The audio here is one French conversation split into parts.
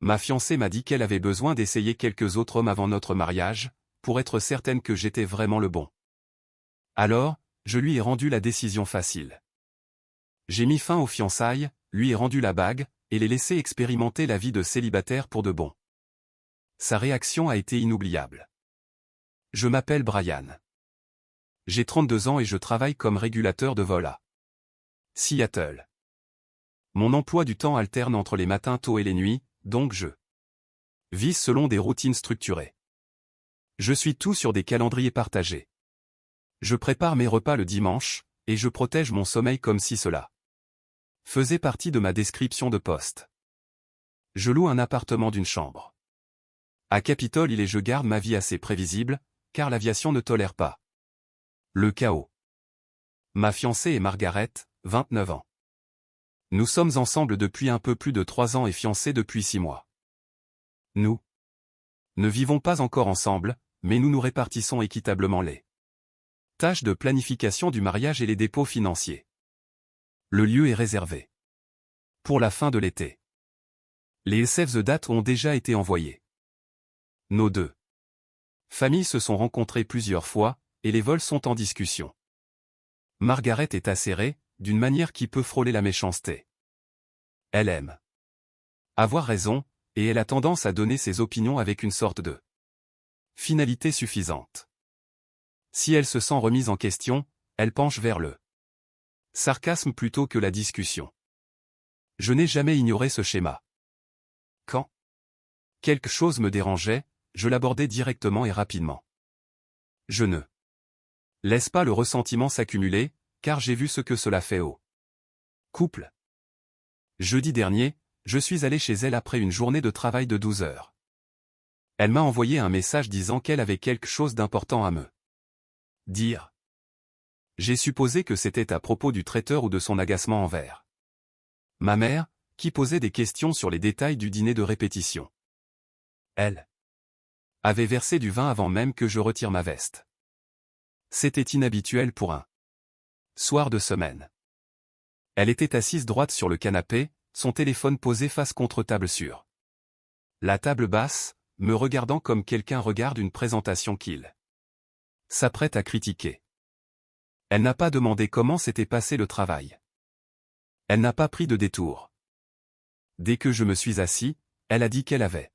Ma fiancée m'a dit qu'elle avait besoin d'essayer quelques autres hommes avant notre mariage, pour être certaine que j'étais vraiment le bon. Alors, je lui ai rendu la décision facile. J'ai mis fin aux fiançailles, lui ai rendu la bague, et l'ai laissé expérimenter la vie de célibataire pour de bon. Sa réaction a été inoubliable. Je m'appelle Brian. J'ai 32 ans et je travaille comme régulateur de vol à Seattle. Mon emploi du temps alterne entre les matins tôt et les nuits, donc je vis selon des routines structurées. Je suis tout sur des calendriers partagés. Je prépare mes repas le dimanche, et je protège mon sommeil comme si cela faisait partie de ma description de poste. Je loue un appartement d'une chambre. À Capitol Hill et je garde ma vie assez prévisible, car l'aviation ne tolère pas le chaos. Ma fiancée est Margaret, 29 ans. Nous sommes ensemble depuis un peu plus de 3 ans et fiancés depuis 6 mois. Nous ne vivons pas encore ensemble, mais nous nous répartissons équitablement les tâches de planification du mariage et les dépôts financiers. Le lieu est réservé pour la fin de l'été. Les save the date ont déjà été envoyés. Nos deux familles se sont rencontrées plusieurs fois, et les vols sont en discussion. Margaret est acérée, d'une manière qui peut frôler la méchanceté. Elle aime avoir raison, et elle a tendance à donner ses opinions avec une sorte de finalité suffisante. Si elle se sent remise en question, elle penche vers le sarcasme plutôt que la discussion. Je n'ai jamais ignoré ce schéma. Quand quelque chose me dérangeait, je l'abordais directement et rapidement. Je ne laisse pas le ressentiment s'accumuler, car j'ai vu ce que cela fait au couple. Jeudi dernier, je suis allé chez elle après une journée de travail de 12 heures. Elle m'a envoyé un message disant qu'elle avait quelque chose d'important à me dire. J'ai supposé que c'était à propos du traiteur ou de son agacement envers ma mère, qui posait des questions sur les détails du dîner de répétition. Elle avait versé du vin avant même que je retire ma veste. C'était inhabituel pour un soir de semaine. Elle était assise droite sur le canapé, son téléphone posé face contre table sur la table basse, me regardant comme quelqu'un regarde une présentation qu'il s'apprête à critiquer. Elle n'a pas demandé comment s'était passé le travail. Elle n'a pas pris de détour. Dès que je me suis assis, elle a dit qu'elle avait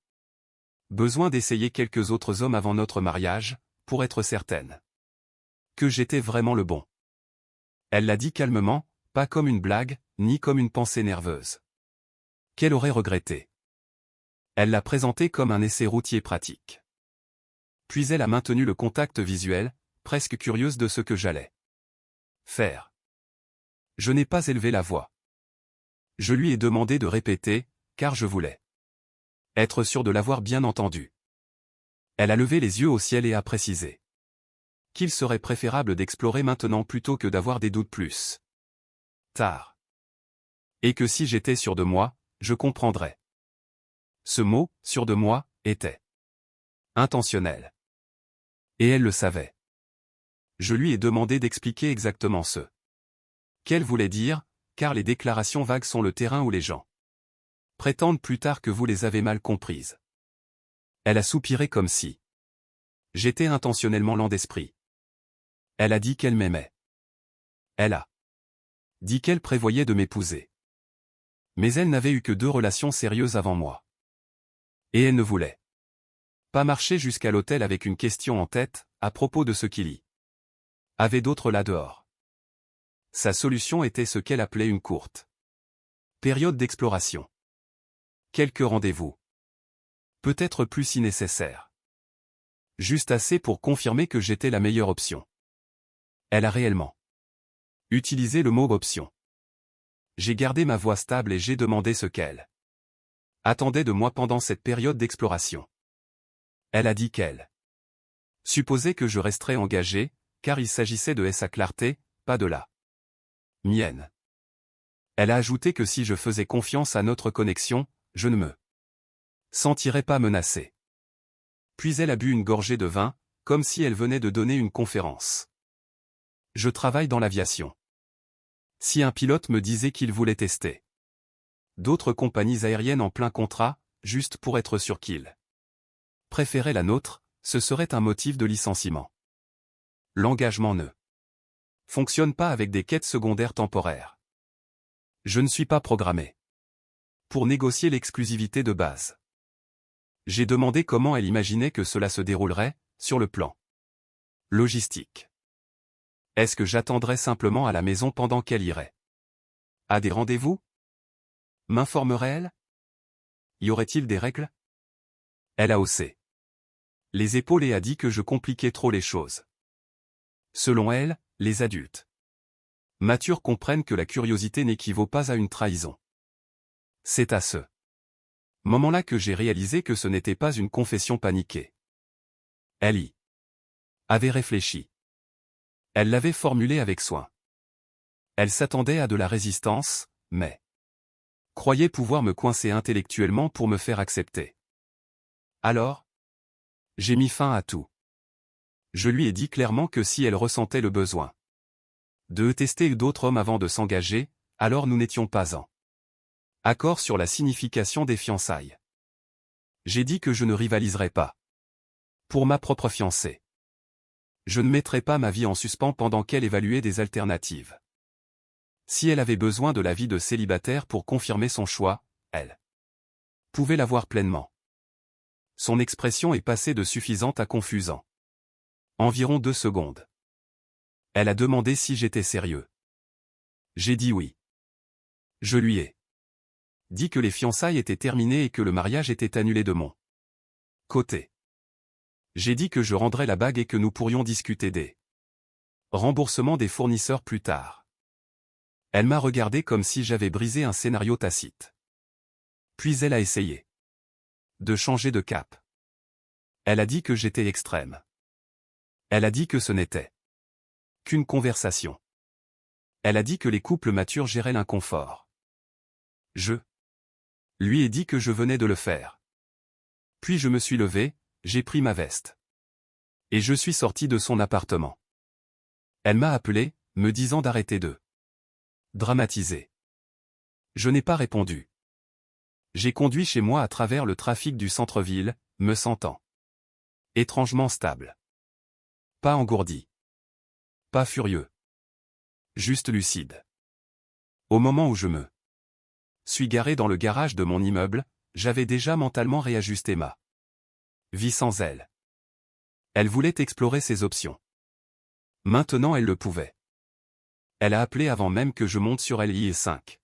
besoin d'essayer quelques autres hommes avant notre mariage, pour être certaine que j'étais vraiment le bon. Elle l'a dit calmement, pas comme une blague, ni comme une pensée nerveuse qu'elle aurait regretté. Elle l'a présenté comme un essai routier pratique. Puis elle a maintenu le contact visuel, presque curieuse de ce que j'allais faire. Je n'ai pas élevé la voix. Je lui ai demandé de répéter, car je voulais être sûr de l'avoir bien entendu. Elle a levé les yeux au ciel et a précisé qu'il serait préférable d'explorer maintenant plutôt que d'avoir des doutes plus tard. Et que si j'étais sûr de moi, je comprendrais. Ce mot, sûr de moi, était intentionnel. Et elle le savait. Je lui ai demandé d'expliquer exactement ce qu'elle voulait dire, car les déclarations vagues sont le terrain où les gens prétendent plus tard que vous les avez mal comprises. Elle a soupiré comme si j'étais intentionnellement lent d'esprit. Elle a dit qu'elle m'aimait. Elle a dit qu'elle prévoyait de m'épouser. Mais elle n'avait eu que 2 relations sérieuses avant moi. Et elle ne voulait pas marcher jusqu'à l'hôtel avec une question en tête, à propos de ce qu'il y avait d'autre là dehors. Sa solution était ce qu'elle appelait une courte période d'exploration. Quelques rendez-vous. Peut-être plus si nécessaire. Juste assez pour confirmer que j'étais la meilleure option. Elle a réellement utilisé le mot option. J'ai gardé ma voix stable et j'ai demandé ce qu'elle attendait de moi pendant cette période d'exploration. Elle a dit qu'elle supposait que je resterais engagé, car il s'agissait de sa clarté, pas de la mienne. Elle a ajouté que si je faisais confiance à notre connexion, je ne me sentirais pas menacé. Puis elle a bu une gorgée de vin, comme si elle venait de donner une conférence. Je travaille dans l'aviation. Si un pilote me disait qu'il voulait tester d'autres compagnies aériennes en plein contrat, juste pour être sûr qu'il préférait la nôtre, ce serait un motif de licenciement. L'engagement ne fonctionne pas avec des quêtes secondaires temporaires. Je ne suis pas programmé pour négocier l'exclusivité de base. J'ai demandé comment elle imaginait que cela se déroulerait, sur le plan logistique. Est-ce que j'attendrais simplement à la maison pendant qu'elle irait à des rendez-vous? M'informerait-elle? Y aurait-il des règles? Elle a haussé les épaules et a dit que je compliquais trop les choses. Selon elle, les adultes matures comprennent que la curiosité n'équivaut pas à une trahison. C'est à ce moment-là que j'ai réalisé que ce n'était pas une confession paniquée. Elle y avait réfléchi. Elle l'avait formulée avec soin. Elle s'attendait à de la résistance, mais croyait pouvoir me coincer intellectuellement pour me faire accepter. Alors, j'ai mis fin à tout. Je lui ai dit clairement que si elle ressentait le besoin de tester d'autres hommes avant de s'engager, alors nous n'étions pas en accord sur la signification des fiançailles. J'ai dit que je ne rivaliserais pas pour ma propre fiancée. Je ne mettrais pas ma vie en suspens pendant qu'elle évaluait des alternatives. Si elle avait besoin de la vie de célibataire pour confirmer son choix, elle pouvait l'avoir pleinement. Son expression est passée de suffisante à confusant. Environ 2 secondes. Elle a demandé si j'étais sérieux. J'ai dit oui. Je lui ai dit que les fiançailles étaient terminées et que le mariage était annulé de mon côté. J'ai dit que je rendrais la bague et que nous pourrions discuter des remboursements des fournisseurs plus tard. Elle m'a regardé comme si j'avais brisé un scénario tacite. Puis elle a essayé de changer de cap. Elle a dit que j'étais extrême. Elle a dit que ce n'était qu'une conversation. Elle a dit que les couples matures géraient l'inconfort. Je lui ai dit que je venais de le faire. Puis je me suis levé, j'ai pris ma veste. Et je suis sorti de son appartement. Elle m'a appelé, me disant d'arrêter de dramatiser. Je n'ai pas répondu. J'ai conduit chez moi à travers le trafic du centre-ville, me sentant étrangement stable. Pas engourdi. Pas furieux. Juste lucide. Au moment où je me suis garé dans le garage de mon immeuble, j'avais déjà mentalement réajusté ma vie sans elle. Elle voulait explorer ses options. Maintenant elle le pouvait. Elle a appelé avant même que je monte sur LIE5.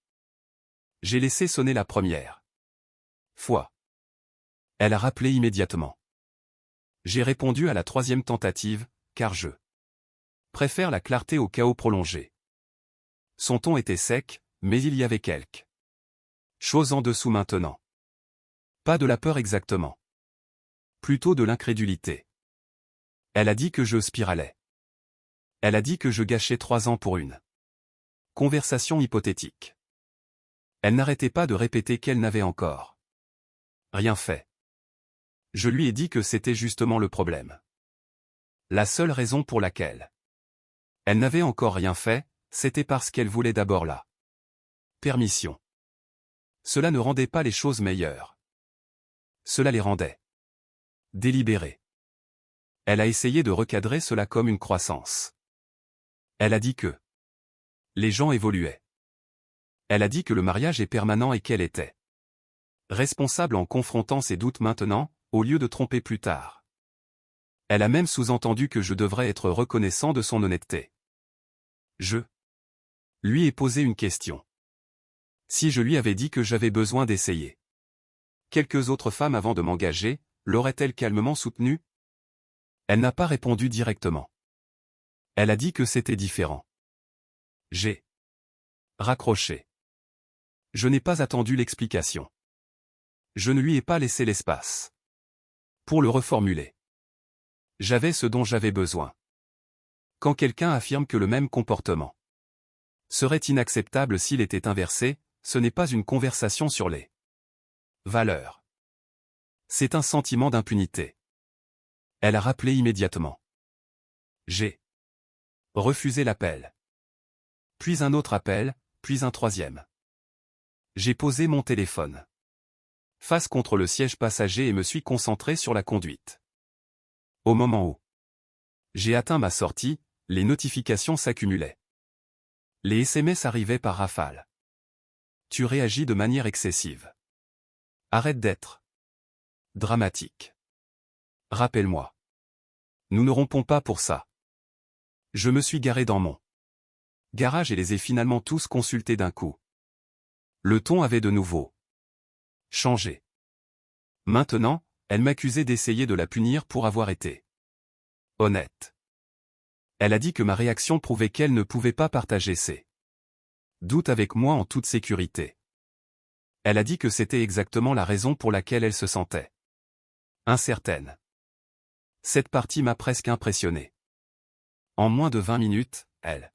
J'ai laissé sonner la première fois. Elle a rappelé immédiatement. J'ai répondu à la 3e tentative, car je préfère la clarté au chaos prolongé. Son ton était sec, mais il y avait quelque chose en dessous maintenant. Pas de la peur exactement. Plutôt de l'incrédulité. Elle a dit que je spiralais. Elle a dit que je gâchais 3 ans pour une conversation hypothétique. Elle n'arrêtait pas de répéter qu'elle n'avait encore rien fait. Je lui ai dit que c'était justement le problème. La seule raison pour laquelle elle n'avait encore rien fait, c'était parce qu'elle voulait d'abord la permission. Cela ne rendait pas les choses meilleures. Cela les rendait délibérées. Elle a essayé de recadrer cela comme une croissance. Elle a dit que les gens évoluaient. Elle a dit que le mariage est permanent et qu'elle était responsable en confrontant ses doutes maintenant, au lieu de tromper plus tard. Elle a même sous-entendu que je devrais être reconnaissant de son honnêteté. Je lui ai posé une question. Si je lui avais dit que j'avais besoin d'essayer quelques autres femmes avant de m'engager, l'aurait-elle calmement soutenue? Elle n'a pas répondu directement. Elle a dit que c'était différent. J'ai raccroché. Je n'ai pas attendu l'explication. Je ne lui ai pas laissé l'espace pour le reformuler. J'avais ce dont j'avais besoin. Quand quelqu'un affirme que le même comportement serait inacceptable s'il était inversé, ce n'est pas une conversation sur les valeurs. C'est un sentiment d'impunité. Elle a rappelé immédiatement. J'ai refusé l'appel. Puis un autre appel, puis un 3e. J'ai posé mon téléphone. face contre le siège passager et me suis concentré sur la conduite. Au moment où j'ai atteint ma sortie, les notifications s'accumulaient. Les SMS arrivaient par rafale. Tu réagis de manière excessive. Arrête d'être dramatique. Rappelle-moi. Nous ne rompons pas pour ça. Je me suis garé dans mon garage et les ai finalement tous consultés d'un coup. Le ton avait de nouveau changé. Maintenant, elle m'accusait d'essayer de la punir pour avoir été honnête. Elle a dit que ma réaction prouvait qu'elle ne pouvait pas partager ses doutes avec moi en toute sécurité. Elle a dit que c'était exactement la raison pour laquelle elle se sentait incertaine. Cette partie m'a presque impressionné. En moins de 20 minutes, elle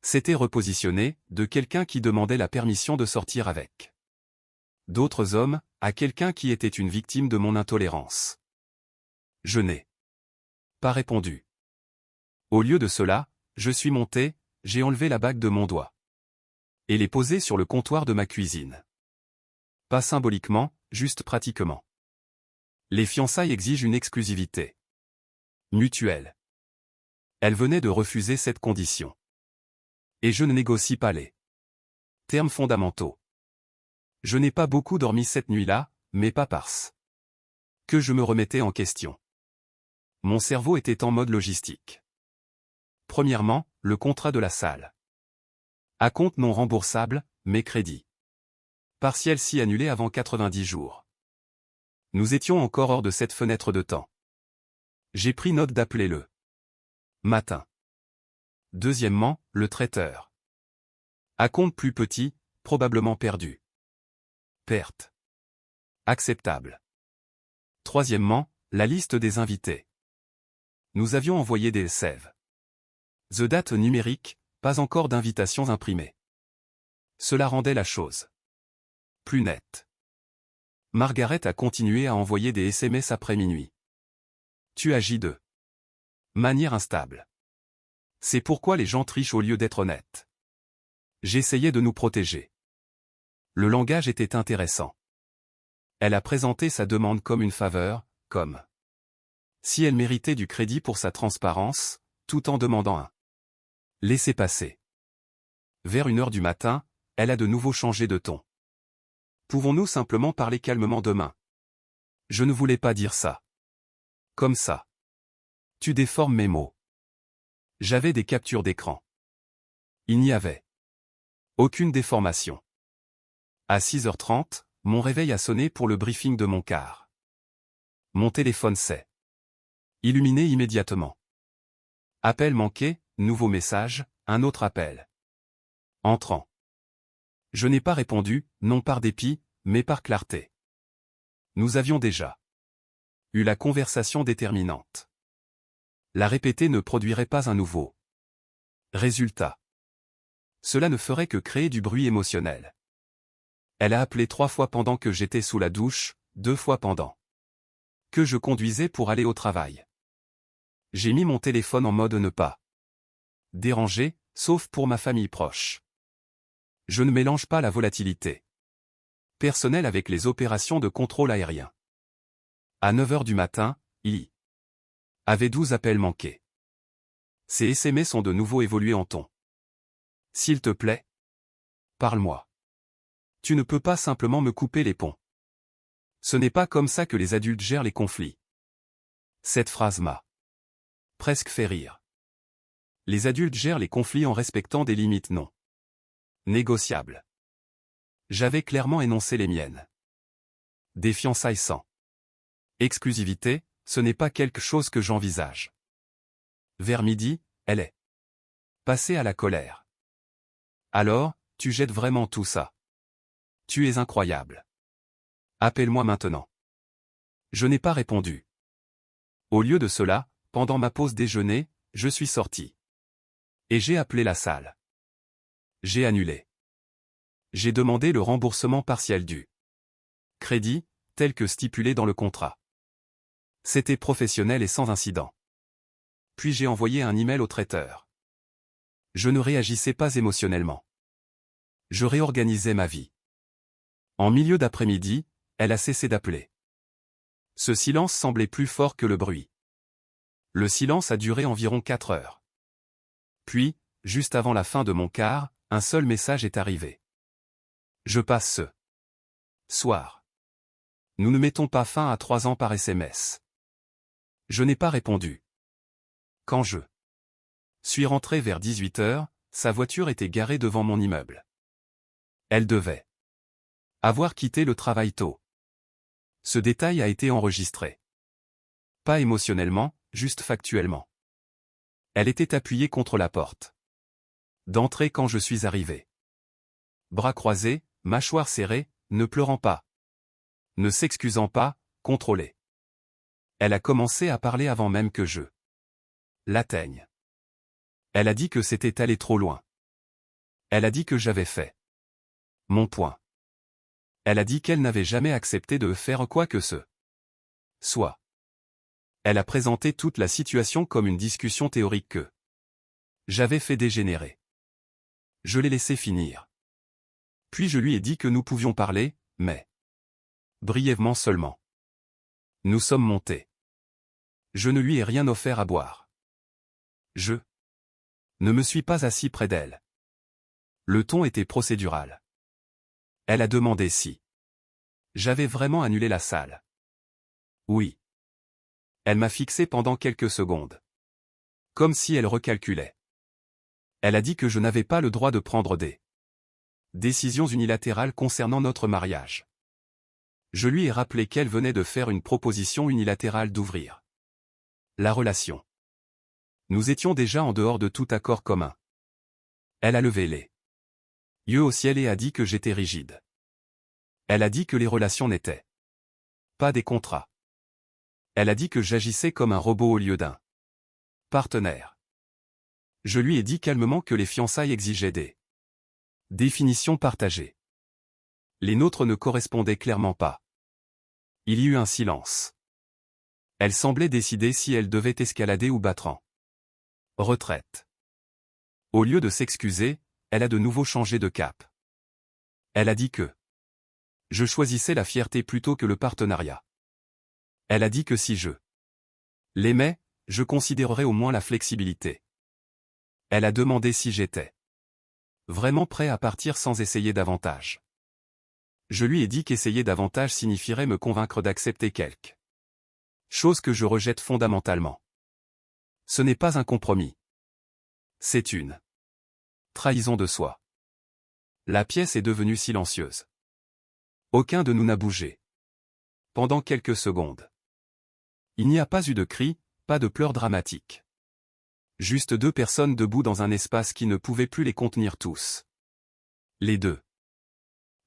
s'était repositionnée, de quelqu'un qui demandait la permission de sortir avec d'autres hommes, à quelqu'un qui était une victime de mon intolérance. Je n'ai pas répondu. Au lieu de cela, je suis monté, j'ai enlevé la bague de mon doigt et l'ai posée sur le comptoir de ma cuisine. Pas symboliquement, juste pratiquement. Les fiançailles exigent une exclusivité mutuelle. Elle venait de refuser cette condition. Et je ne négocie pas les termes fondamentaux. Je n'ai pas beaucoup dormi cette nuit-là, mais pas parce que je me remettais en question. Mon cerveau était en mode logistique. Premièrement, le contrat de la salle. Acompte non remboursable, mais crédit partiel si annulé avant 90 jours. Nous étions encore hors de cette fenêtre de temps. J'ai pris note d'appeler le matin. Deuxièmement, le traiteur. Acompte plus petit, probablement perdu. Perte acceptable. Troisièmement, la liste des invités. Nous avions envoyé des sèves. The date numérique, pas encore d'invitations imprimées. Cela rendait la chose plus nette. Margaret a continué à envoyer des SMS après minuit. Tu agis de manière instable. C'est pourquoi les gens trichent au lieu d'être honnêtes. J'essayais de nous protéger. Le langage était intéressant. Elle a présenté sa demande comme une faveur, comme si elle méritait du crédit pour sa transparence, tout en demandant un laissez-passer. Vers 1h du matin, elle a de nouveau changé de ton. Pouvons-nous simplement parler calmement demain? Je ne voulais pas dire ça. Comme ça. Tu déformes mes mots. J'avais des captures d'écran. Il n'y avait aucune déformation. À 6h30, mon réveil a sonné pour le briefing de mon car. Mon téléphone s'est illuminé immédiatement. Appel manqué, nouveau message, un autre appel. Entrant. Je n'ai pas répondu, non par dépit, mais par clarté. Nous avions déjà eu la conversation déterminante. La répéter ne produirait pas un nouveau résultat. Cela ne ferait que créer du bruit émotionnel. Elle a appelé 3 fois pendant que j'étais sous la douche, 2 fois pendant que je conduisais pour aller au travail. J'ai mis mon téléphone en mode ne pas déranger, sauf pour ma famille proche. Je ne mélange pas la volatilité personnelle avec les opérations de contrôle aérien. À 9h du matin, il y avait 12 appels manqués. Ces SMS ont de nouveau évolué en ton. S'il te plaît, parle-moi. Tu ne peux pas simplement me couper les ponts. Ce n'est pas comme ça que les adultes gèrent les conflits. Cette phrase m'a presque fait rire. Les adultes gèrent les conflits en respectant des limites non négociables. J'avais clairement énoncé les miennes. Des fiançailles sans exclusivité, ce n'est pas quelque chose que j'envisage. Vers midi, elle est passée à la colère. Alors, tu jettes vraiment tout ça. Tu es incroyable. Appelle-moi maintenant. Je n'ai pas répondu. Au lieu de cela, pendant ma pause déjeuner, je suis sorti. Et j'ai appelé la salle. J'ai annulé. J'ai demandé le remboursement partiel du crédit, tel que stipulé dans le contrat. C'était professionnel et sans incident. Puis j'ai envoyé un email au traiteur. Je ne réagissais pas émotionnellement. Je réorganisais ma vie. En milieu d'après-midi, Elle a cessé d'appeler. Ce silence semblait plus fort que le bruit. Le silence a duré environ 4 heures. Puis, juste avant la fin de mon quart, un seul message est arrivé. Je passe ce soir. Nous ne mettons pas fin à 3 ans par SMS. Je n'ai pas répondu. Quand je suis rentré vers 18 heures, sa voiture était garée devant mon immeuble. Elle devait avoir quitté le travail tôt. Ce détail a été enregistré. Pas émotionnellement, juste factuellement. Elle était appuyée contre la porte d'entrée quand je suis arrivé. Bras croisés, mâchoire serrée, ne pleurant pas. Ne s'excusant pas, contrôlée. Elle a commencé à parler avant même que je l'atteigne. Elle a dit que c'était allé trop loin. Elle a dit que j'avais fait mon point. Elle a dit qu'elle n'avait jamais accepté de faire quoi que ce soit. Elle a présenté toute la situation comme une discussion théorique que j'avais fait dégénérer. Je l'ai laissé finir. Puis je lui ai dit que nous pouvions parler, mais brièvement seulement. Nous sommes montés. Je ne lui ai rien offert à boire. Je ne me suis pas assis près d'elle. Le ton était procédural. Elle a demandé si j'avais vraiment annulé la salle. Oui. Elle m'a fixé pendant quelques secondes. Comme si elle recalculait. Elle a dit que je n'avais pas le droit de prendre des décisions unilatérales concernant notre mariage. Je lui ai rappelé qu'elle venait de faire une proposition unilatérale d'ouvrir la relation. Nous étions déjà en dehors de tout accord commun. Elle a levé les yeux au ciel et a dit que j'étais rigide. Elle a dit que les relations n'étaient pas des contrats. Elle a dit que j'agissais comme un robot au lieu d'un partenaire. Je lui ai dit calmement que les fiançailles exigeaient des définitions partagées. Les nôtres ne correspondaient clairement pas. Il y eut un silence. Elle semblait décider si elle devait escalader ou battre en retraite. Au lieu de s'excuser, elle a de nouveau changé de cap. Elle a dit que je choisissais la fierté plutôt que le partenariat. Elle a dit que si je l'aimais, je considérerais au moins la flexibilité. Elle a demandé si j'étais vraiment prêt à partir sans essayer davantage. Je lui ai dit qu'essayer davantage signifierait me convaincre d'accepter quelque chose que je rejette fondamentalement. Ce n'est pas un compromis. C'est une trahison de soi. La pièce est devenue silencieuse. Aucun de nous n'a bougé. Pendant quelques secondes. Il n'y a pas eu de cris, pas de pleurs dramatiques. Juste 2 personnes debout dans un espace qui ne pouvait plus les contenir tous. Les deux.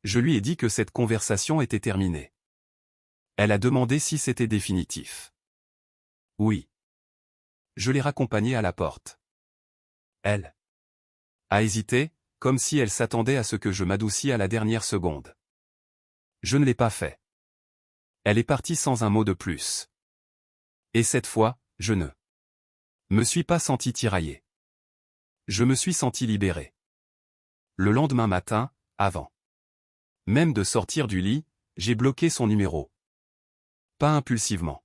Je lui ai dit que cette conversation était terminée. Elle a demandé si c'était définitif. Oui. Je l'ai raccompagnée à la porte. Elle a hésité, comme si elle s'attendait à ce que je m'adoucis à la dernière seconde. Je ne l'ai pas fait. Elle est partie sans un mot de plus. Et cette fois, je ne me suis pas senti tiraillé. Je me suis senti libéré. Le lendemain matin, avant même de sortir du lit, j'ai bloqué son numéro. Pas impulsivement.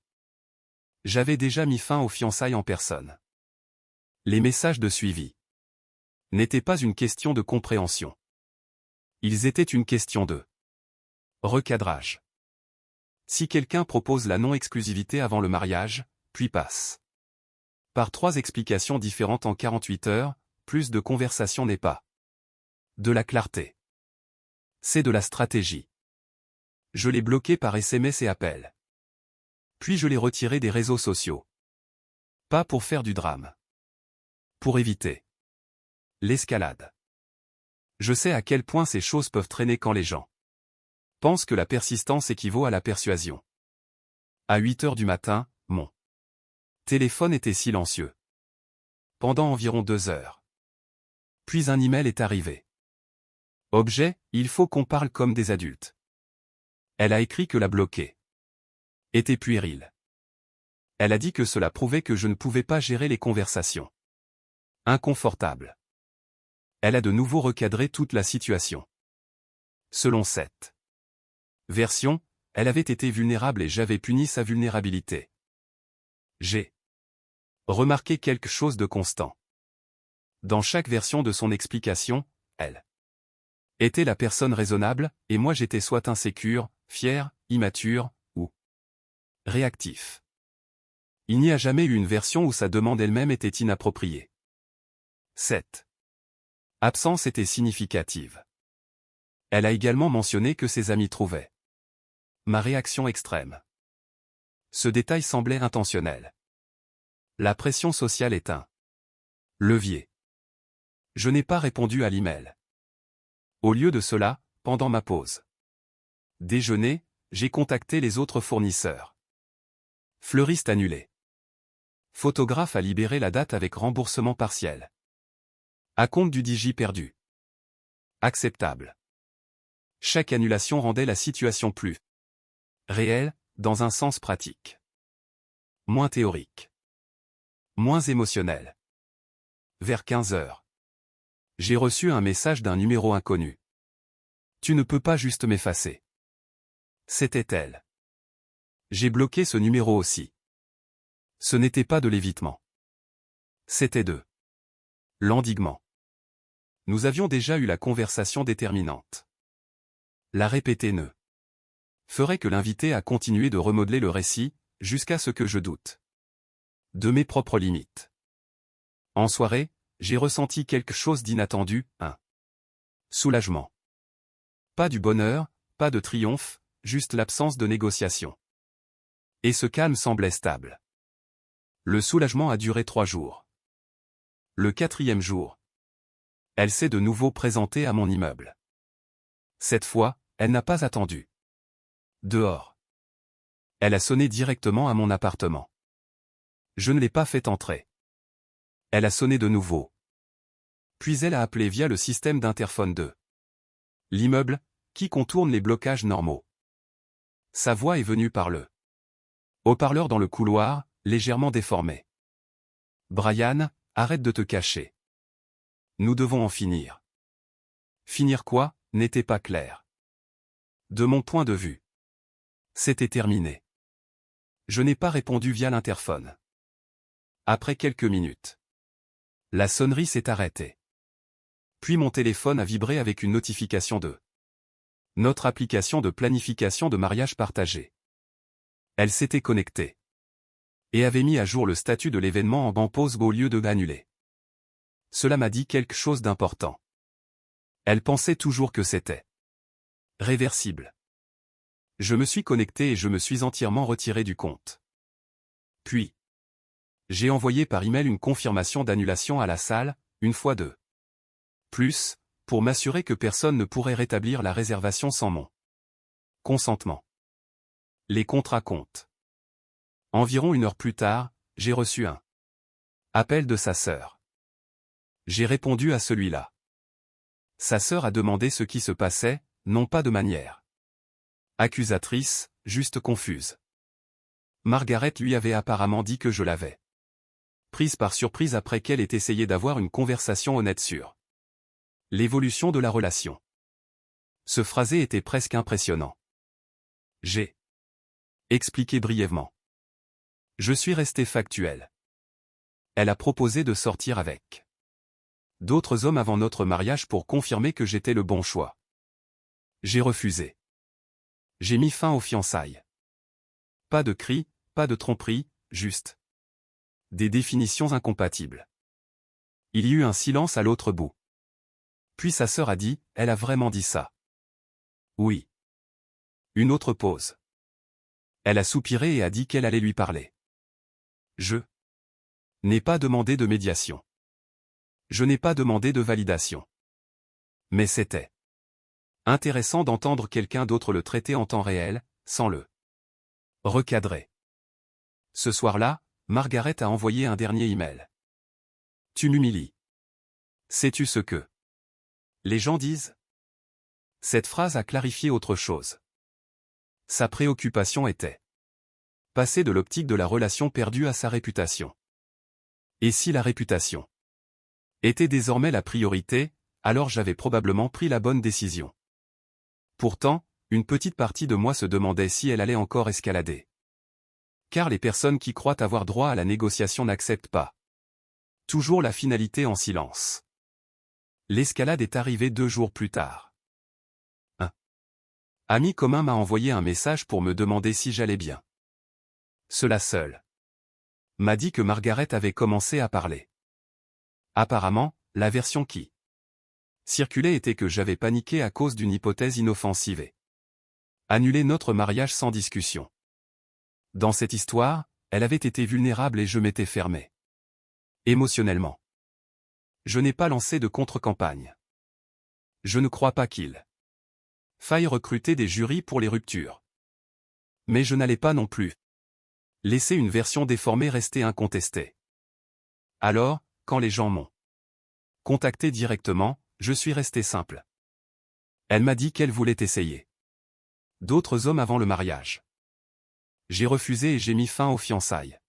J'avais déjà mis fin aux fiançailles en personne. Les messages de suivi n'étaient pas une question de compréhension. Ils étaient une question de recadrage. Si quelqu'un propose la non-exclusivité avant le mariage, puis passe par 3 explications différentes en 48 heures, plus de conversation n'est pas de la clarté. C'est de la stratégie. Je l'ai bloqué par SMS et appel. Puis je l'ai retiré des réseaux sociaux. Pas pour faire du drame. Pour éviter l'escalade. Je sais à quel point ces choses peuvent traîner quand les gens pensent que la persistance équivaut à la persuasion. À 8 heures du matin, mon téléphone était silencieux. Pendant environ 2 heures. Puis un email est arrivé. Objet, il faut qu'on parle comme des adultes. Elle a écrit que la bloquer était puéril. Elle a dit que cela prouvait que je ne pouvais pas gérer les conversations inconfortables. Elle a de nouveau recadré toute la situation. Selon cette version, elle avait été vulnérable et j'avais puni sa vulnérabilité. J'ai remarqué quelque chose de constant. Dans chaque version de son explication, elle était la personne raisonnable, et moi j'étais soit insécure, fier, immature, ou réactif. Il n'y a jamais eu une version où sa demande elle-même était inappropriée. Cette absence était significative. Elle a également mentionné que ses amis trouvaient ma réaction extrême. Ce détail semblait intentionnel. La pression sociale est un levier. Je n'ai pas répondu à l'email. Au lieu de cela, pendant ma pause déjeuner, j'ai contacté les autres fournisseurs. Fleuriste annulé. Photographe a libéré la date avec remboursement partiel. Acompte du Digi perdu. Acceptable. Chaque annulation rendait la situation plus réelle, dans un sens pratique. Moins théorique. Moins émotionnel. Vers 15 heures. J'ai reçu un message d'un numéro inconnu. Tu ne peux pas juste m'effacer. C'était elle. J'ai bloqué ce numéro aussi. Ce n'était pas de l'évitement. C'était de l'endiguement. Nous avions déjà eu la conversation déterminante. La répéter ne ferait que l'inviter à continuer de remodeler le récit, jusqu'à ce que je doute de mes propres limites. En soirée, j'ai ressenti quelque chose d'inattendu, un soulagement. Pas du bonheur, pas de triomphe, juste l'absence de négociation. Et ce calme semblait stable. Le soulagement a duré 3 jours. Le 4e jour, elle s'est de nouveau présentée à mon immeuble. Cette fois, elle n'a pas attendu. Dehors. Elle a sonné directement à mon appartement. Je ne l'ai pas fait entrer. Elle a sonné de nouveau. Puis elle a appelé via le système d'interphone de l'immeuble, qui contourne les blocages normaux. Sa voix est venue par le haut-parleur dans le couloir, légèrement déformé. Brian, arrête de te cacher. Nous devons en finir. Finir quoi, n'était pas clair. De mon point de vue, c'était terminé. Je n'ai pas répondu via l'interphone. Après quelques minutes, la sonnerie s'est arrêtée. Puis mon téléphone a vibré avec une notification de notre application de planification de mariage partagé. Elle s'était connectée et avait mis à jour le statut de l'événement en pause au lieu de l'annuler. Cela m'a dit quelque chose d'important. Elle pensait toujours que c'était réversible. Je me suis connecté et je me suis entièrement retiré du compte. Puis, j'ai envoyé par email une confirmation d'annulation à la salle, une fois de plus, pour m'assurer que personne ne pourrait rétablir la réservation sans mon consentement. Les contrats comptent. Environ 1 heure plus tard, j'ai reçu un appel de sa sœur. J'ai répondu à celui-là. Sa sœur a demandé ce qui se passait, non pas de manière accusatrice, juste confuse. Margaret lui avait apparemment dit que je l'avais prise par surprise après qu'elle ait essayé d'avoir une conversation honnête sur l'évolution de la relation. Ce phrasé était presque impressionnant. J'ai expliqué brièvement. Je suis resté factuel. Elle a proposé de sortir avec d'autres hommes avant notre mariage pour confirmer que j'étais le bon choix. J'ai refusé. J'ai mis fin aux fiançailles. Pas de cris, pas de tromperie, juste des définitions incompatibles. Il y eut un silence à l'autre bout. Puis sa sœur a dit, elle a vraiment dit ça. Oui. Une autre pause. Elle a soupiré et a dit qu'elle allait lui parler. Je n'ai pas demandé de médiation. Je n'ai pas demandé de validation. Mais c'était intéressant d'entendre quelqu'un d'autre le traiter en temps réel, sans le recadrer. Ce soir-là, Margaret a envoyé un dernier email. Tu m'humilies. Sais-tu ce que les gens disent? Cette phrase a clarifié autre chose. Sa préoccupation était passer de l'optique de la relation perdue à sa réputation. Et si la réputation était désormais la priorité, alors j'avais probablement pris la bonne décision. Pourtant, Une petite partie de moi se demandait si elle allait encore escalader. Car les personnes qui croient avoir droit à la négociation n'acceptent pas toujours la finalité en silence. L'escalade est arrivée 2 jours plus tard. Un ami commun m'a envoyé un message pour me demander si j'allais bien. Cela seul m'a dit que Margaret avait commencé à parler. Apparemment, la version qui circulait était que j'avais paniqué à cause d'une hypothèse inoffensive et annulé notre mariage sans discussion. Dans cette histoire, elle avait été vulnérable et je m'étais fermé émotionnellement. Je n'ai pas lancé de contre-campagne. Je ne crois pas qu'il faille recruter des jurys pour les ruptures. Mais je n'allais pas non plus laisser une version déformée rester incontestée. Alors, quand les gens m'ont contacté directement, je suis resté simple. Elle m'a dit qu'elle voulait essayer d'autres hommes avant le mariage. J'ai refusé et j'ai mis fin aux fiançailles.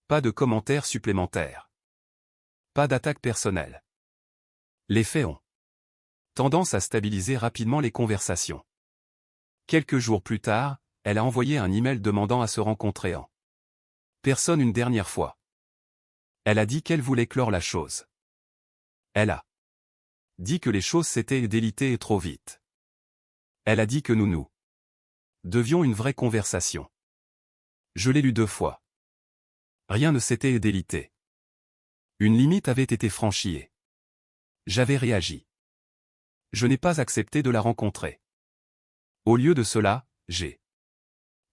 Pas de commentaires supplémentaires. Pas d'attaque personnelle. Les faits ont tendance à stabiliser rapidement les conversations. Quelques jours plus tard, elle a envoyé un email demandant à se rencontrer en personne une dernière fois. Elle a dit qu'elle voulait clore la chose. Elle a dit que les choses s'étaient délitées trop vite. Elle a dit que nous devions une vraie conversation. Je l'ai lu 2 fois. Rien ne s'était délité. Une limite avait été franchie et j'avais réagi. Je n'ai pas accepté de la rencontrer. Au lieu de cela, j'ai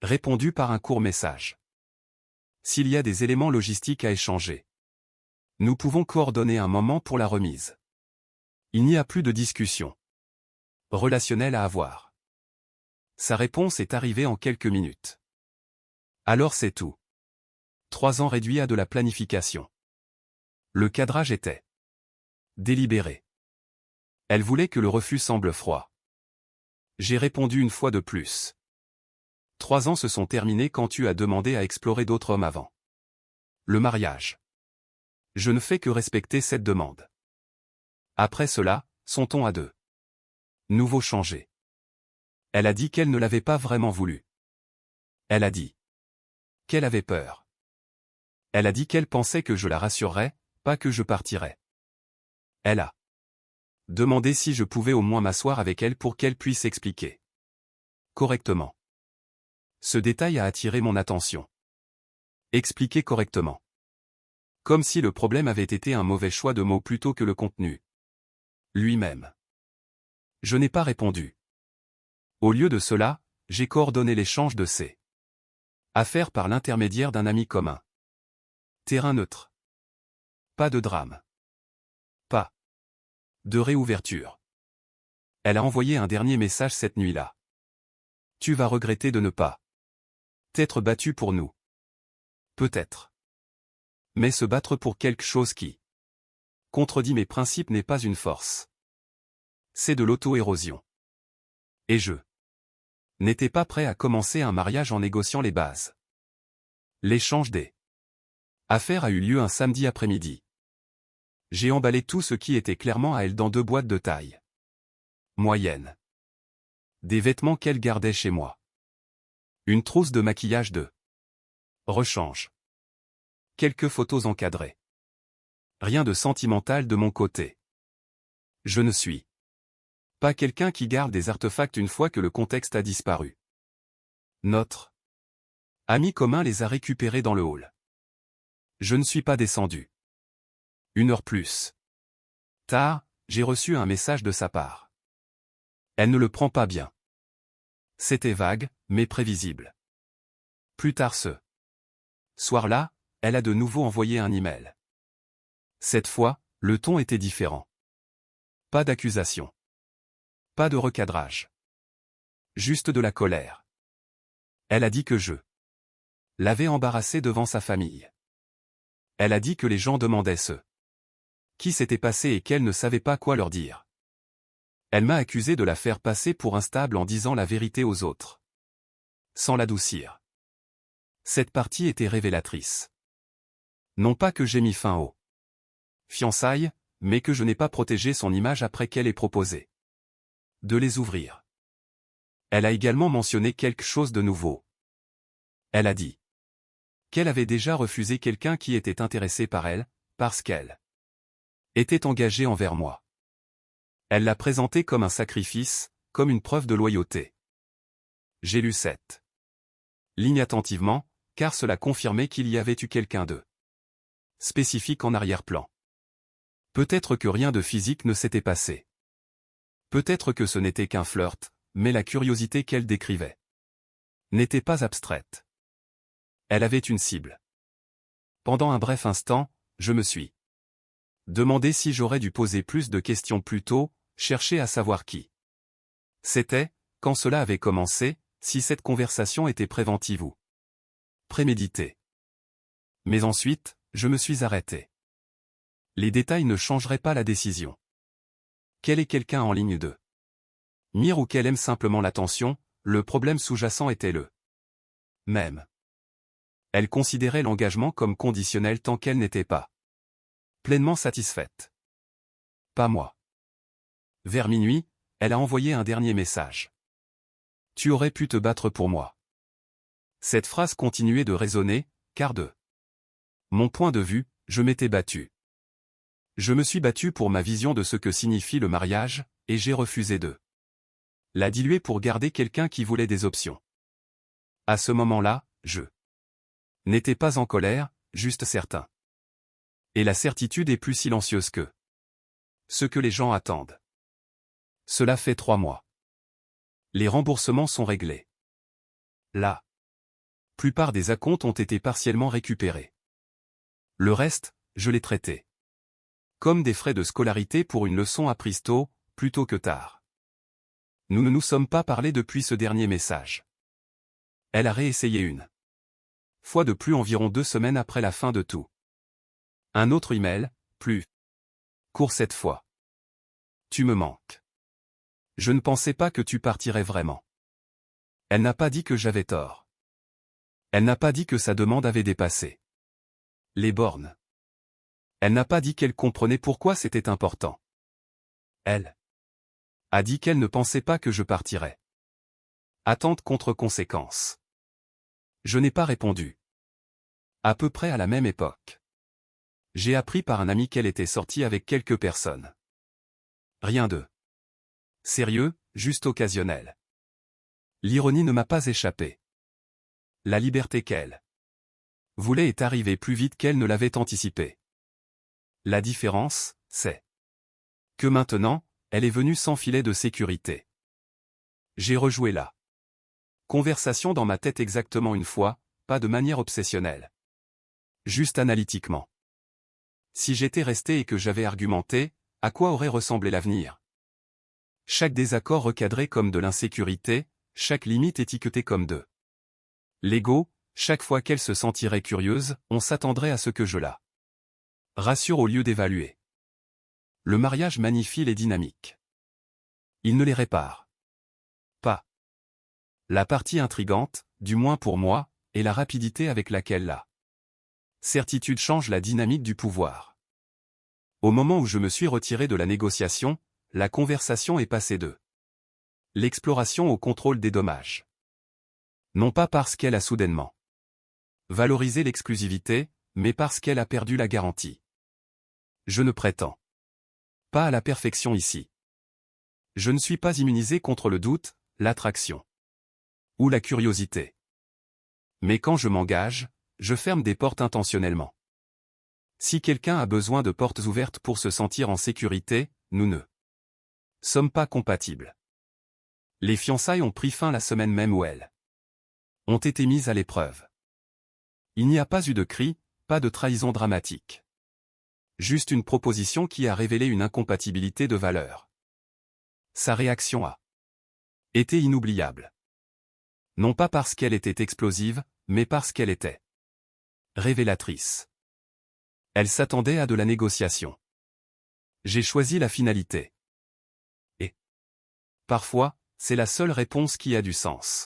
répondu par un court message. S'il y a des éléments logistiques à échanger, nous pouvons coordonner un moment pour la remise. Il n'y a plus de discussion relationnelle à avoir. Sa réponse est arrivée en quelques minutes. Alors c'est tout. 3 ans réduits à de la planification. Le cadrage était délibéré. Elle voulait que le refus semble froid. J'ai répondu une fois de plus. 3 ans se sont terminés quand tu as demandé à explorer d'autres hommes avant le mariage. Je ne fais que respecter cette demande. Après cela, son ton a de nouveau changé. Elle a dit qu'elle ne l'avait pas vraiment voulu. Elle a dit qu'elle avait peur. Elle a dit qu'elle pensait que je la rassurerais, pas que je partirais. Elle a demandé si je pouvais au moins m'asseoir avec elle pour qu'elle puisse expliquer correctement. Ce détail a attiré mon attention. Expliquer correctement. Comme si le problème avait été un mauvais choix de mots plutôt que le contenu lui-même. Je n'ai pas répondu. Au lieu de cela, j'ai coordonné l'échange de ces affaires par l'intermédiaire d'un ami commun. Terrain neutre. Pas de drame. Pas de réouverture. Elle a envoyé un dernier message cette nuit-là. Tu vas regretter de ne pas t'être battu pour nous. Peut-être. Mais se battre pour quelque chose qui contredit mes principes n'est pas une force. C'est de l'auto-érosion. Et je n'étais pas prêt à commencer un mariage en négociant les bases. L'échange des affaires a eu lieu un samedi après-midi. J'ai emballé tout ce qui était clairement à elle dans 2 boîtes de taille moyenne. Des vêtements qu'elle gardait chez moi. Une trousse de maquillage de rechange. Quelques photos encadrées. Rien de sentimental de mon côté. Je ne suis pas quelqu'un qui garde des artefacts une fois que le contexte a disparu. Notre ami commun les a récupérés dans le hall. Je ne suis pas descendu. 1 heure plus tard, j'ai reçu un message de sa part. Elle ne le prend pas bien. C'était vague, mais prévisible. Plus tard ce soir-là, elle a de nouveau envoyé un email. Cette fois, le ton était différent. Pas d'accusation. Pas de recadrage. Juste de la colère. Elle a dit que je l'avais embarrassée devant sa famille. Elle a dit que les gens demandaient ce qui s'était passé et qu'elle ne savait pas quoi leur dire. Elle m'a accusé de la faire passer pour instable en disant la vérité aux autres. Sans l'adoucir. Cette partie était révélatrice. Non pas que j'ai mis fin aux fiançailles, mais que je n'ai pas protégé son image après qu'elle ait proposé de les ouvrir. Elle a également mentionné quelque chose de nouveau. Elle a dit qu'elle avait déjà refusé quelqu'un qui était intéressé par elle, parce qu'elle était engagée envers moi. Elle l'a présenté comme un sacrifice, comme une preuve de loyauté. J'ai lu cette ligne attentivement, car cela confirmait qu'il y avait eu quelqu'un de spécifique en arrière-plan. Peut-être que rien de physique ne s'était passé. Peut-être que ce n'était qu'un flirt, mais la curiosité qu'elle décrivait n'était pas abstraite. Elle avait une cible. Pendant un bref instant, je me suis demandé si j'aurais dû poser plus de questions plus tôt, chercher à savoir qui c'était, quand cela avait commencé, si cette conversation était préventive ou préméditée. Mais ensuite, je me suis arrêté. Les détails ne changeraient pas la décision. Quel est quelqu'un en ligne de mire ou qu'elle aime simplement l'attention, le problème sous-jacent était le même. Elle considérait l'engagement comme conditionnel tant qu'elle n'était pas pleinement satisfaite. Pas moi. Vers minuit, elle a envoyé un dernier message. Tu aurais pu te battre pour moi. Cette phrase continuait de résonner, car de mon point de vue, je m'étais battu. Je me suis battu pour ma vision de ce que signifie le mariage, et j'ai refusé de la diluer pour garder quelqu'un qui voulait des options. À ce moment-là, je n'étais pas en colère, juste certain. Et la certitude est plus silencieuse que ce que les gens attendent. Cela fait 3 mois. Les remboursements sont réglés. La plupart des acomptes ont été partiellement récupérés. Le reste, je l'ai traité comme des frais de scolarité pour une leçon apprise tôt, plutôt que tard. Nous ne nous sommes pas parlé depuis ce dernier message. Elle a réessayé une fois de plus environ 2 semaines après la fin de tout. Un autre email, plus court cette fois. Tu me manques. Je ne pensais pas que tu partirais vraiment. Elle n'a pas dit que j'avais tort. Elle n'a pas dit que sa demande avait dépassé les bornes. Elle n'a pas dit qu'elle comprenait pourquoi c'était important. Elle a dit qu'elle ne pensait pas que je partirais. Attente contre conséquence. Je n'ai pas répondu. À peu près à la même époque. J'ai appris par un ami qu'elle était sortie avec quelques personnes. Rien de sérieux, juste occasionnel. L'ironie ne m'a pas échappé. La liberté qu'elle voulait est arrivée plus vite qu'elle ne l'avait anticipé. La différence, c'est que maintenant, elle est venue sans filet de sécurité. J'ai rejoué la conversation dans ma tête exactement une fois, pas de manière obsessionnelle. Juste analytiquement. Si j'étais resté et que j'avais argumenté, à quoi aurait ressemblé l'avenir? Chaque désaccord recadré comme de l'insécurité, chaque limite étiquetée comme de l'ego, chaque fois qu'elle se sentirait curieuse, on s'attendrait à ce que je la rassure au lieu d'évaluer. Le mariage magnifie les dynamiques. Il ne les répare pas. La partie intrigante, du moins pour moi, est la rapidité avec laquelle la certitude change la dynamique du pouvoir. Au moment où je me suis retiré de la négociation, la conversation est passée de l'exploration au contrôle des dommages. Non pas parce qu'elle a soudainement valorisé l'exclusivité, mais parce qu'elle a perdu la garantie. Je ne prétends pas à la perfection ici. Je ne suis pas immunisé contre le doute, l'attraction ou la curiosité. Mais quand je m'engage, je ferme des portes intentionnellement. Si quelqu'un a besoin de portes ouvertes pour se sentir en sécurité, nous ne sommes pas compatibles. Les fiançailles ont pris fin la semaine même où elles ont été mises à l'épreuve. Il n'y a pas eu de cri, pas de trahison dramatique. Juste une proposition qui a révélé une incompatibilité de valeurs. Sa réaction a été inoubliable. Non pas parce qu'elle était explosive, mais parce qu'elle était révélatrice. Elle s'attendait à de la négociation. J'ai choisi la finalité. Et parfois, c'est la seule réponse qui a du sens.